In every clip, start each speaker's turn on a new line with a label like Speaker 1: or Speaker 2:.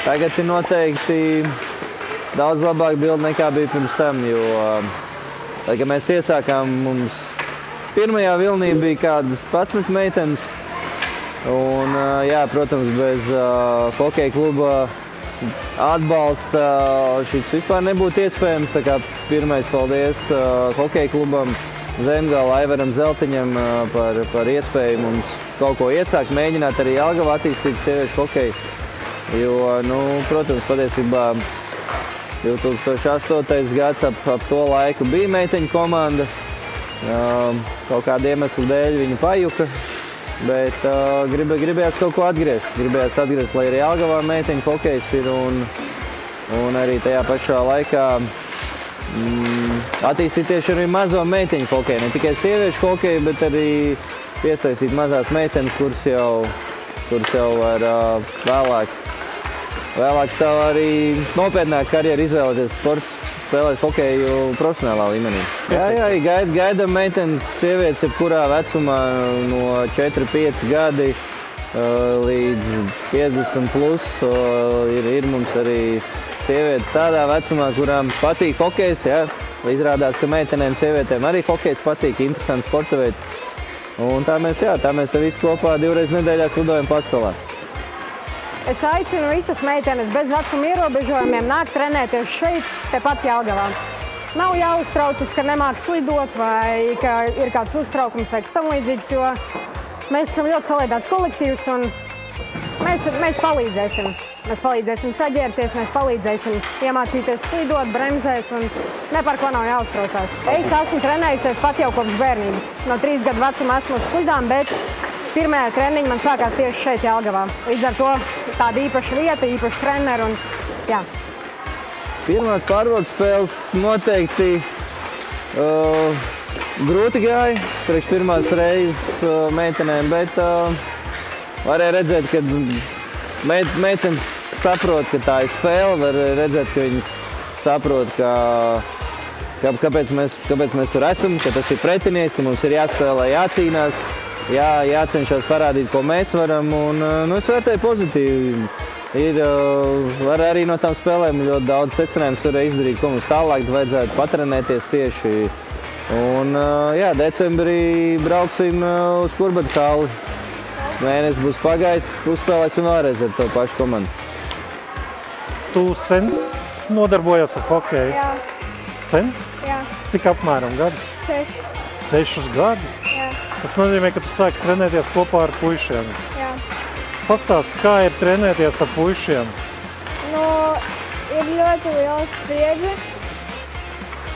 Speaker 1: tagad ir noteikti daudz labāk bildi nekā bija pirms tam, jo, lai, kad mēs iesākām, mums pirmajā vilnī bija kādas 11 meitenes, un, jā, protams, bez hokeja kluba atbalsta šis vispār nebūtu iespējams, tā kā pirmais paldies hokeja klubam Zemgala Aivaram Zeltiņam par iespēju mums kaut ko iesākt, mēģināt arī Jelgavā attīstīt sieviešu hokeju, jo, nu, protams, patiesībā 2008. gads ap to laiku bija meiteņu komanda, kaut kādu iemeslu dēļ viņa pajuka, bet gribējās kaut ko atgriezt. Gribējās atgriezt, lai arī Jelgavā meiteņu hokejs ir un arī tajā pašā laikā attīstīt tieši arī mazo meiteņu hokeju. Ne tikai sieviešu hokeju, bet arī piesaistīt mazās meitenes, kuras jau var vēlāk savu arī nopietnāku karjeru izvēlēties sports, spēlēt hokeju profesionālā līmenī. Jā, gaidām meitenes sievietes jebkurā vecumā no 4-5 gadi līdz 50 plus. Ir mums arī sievietes tādā vecumā, kurām patīk hokejs. Jā. Izrādās, ka meitenēm sievietēm arī hokejs patīk, interesants sporta veids. Un tā mēs te visi kopā 2 reizes nedēļā slidojam pasaulē.
Speaker 2: Es aicinu visas meitenes bez vecuma ierobežojumiem nākt trenēties šeit, tepat Jelgavā. Nav jāuztraucas, ka nemāk slidot vai ka ir kāds uztraukums vai kas tam līdzīgs, jo mēs esam ļoti saliedāts kolektīvs un mēs palīdzēsim. Mēs palīdzēsim saģērties, mēs palīdzēsim iemācīties slidot, bremzēt un ne par ko nav jāuztraucās. Es esmu trenējusies pat jau kopš bērnības. No 3 gadu vecuma esmu uz slidām, bet pirmajā treniņa man sākās tieši šeit Jelgavā. Līdz ar to tāda īpaša vieta, īpaša treneri un jā.
Speaker 1: Pirmās pārbaudes spēles noteikti grūti gāja, priekš pirmās reizes meitenēm, bet varēja redzēt, ka meitenes saprot, ka tā ir spēle, var redzēt, ka viņas saprot, kāpēc mēs tur esam, ka tas ir pretinieks, ka mums ir jāspēlē, jācīnās, jācenšas parādīt, ko mēs varam, un es vērtēju pozitīvi. Var arī no tām spēlēm ļoti daudz secinājumus varēja izdarīt, ko mums tālāk vajadzētu patrenēties tieši. Un, jā, decembrī brauksim uz Kurbatu halli. Mēnesis būs pagājis, uzspēlēsim vēlreiz ar to pašu komandu.
Speaker 3: Tu sen nodarbojies ar hokeju?
Speaker 4: Jā.
Speaker 3: Sen?
Speaker 4: Jā.
Speaker 3: Cik apmēram gadu?
Speaker 4: 6.
Speaker 3: 6 gadus?
Speaker 4: Jā.
Speaker 3: Tas nozīmē, ka tu sāki trenēties kopā ar puišiem.
Speaker 4: Jā.
Speaker 3: Pastāsti, kā ir trenēties ar puišiem?
Speaker 4: Nu, ir ļoti liela spriedze.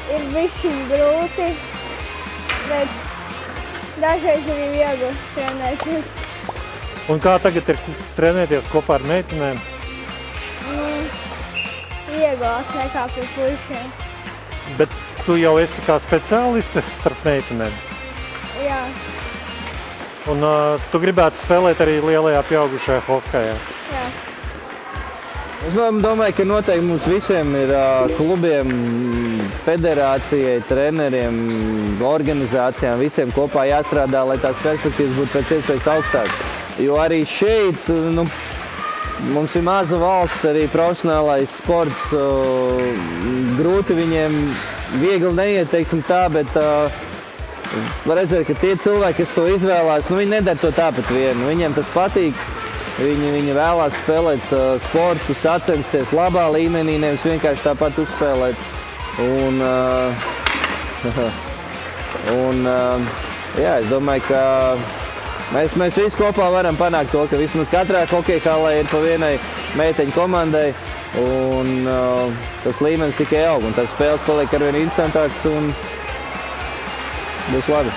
Speaker 4: Ir bišķiņ grūti, bet dažreiz arī viegli trenēties.
Speaker 3: Un kā tagad ir trenēties kopā ar meitenēm?
Speaker 4: Nu, vieglāk nekā pie puišiem.
Speaker 3: Bet tu jau esi kā speciāliste starp meitenēm?
Speaker 4: Jā.
Speaker 3: Un tu gribētu spēlēt arī lielajā pieaugušajā hokejā?
Speaker 4: Jā.
Speaker 1: Es domāju, ka noteikti mums visiem ir klubiem, federācijai, treneriem, organizācijām, visiem kopā jāstrādā, lai tās perspektīvas būtu pēc iespējas augstākas. Jo arī šeit mums ir maza valsts, arī profesionālais sports. Grūti viņiem viegli neiet, teiksim tā, bet var redzēt, ka tie cilvēki, kas to izvēlās, viņi nedara to tāpat vienu. Viņiem tas patīk. Viņi vēlās spēlēt sportu, sacensties labā līmenī, nevis vienkārši tāpat uzspēlēt. Jā, es domāju, ka mēs visi kopā varam panākt to, ka vismaz katrā hokeja hallē ir pa vienai meiteņu komandai, un tas līmenis tikai aug, un tās spēles paliek arvien interesantāks un būs labi.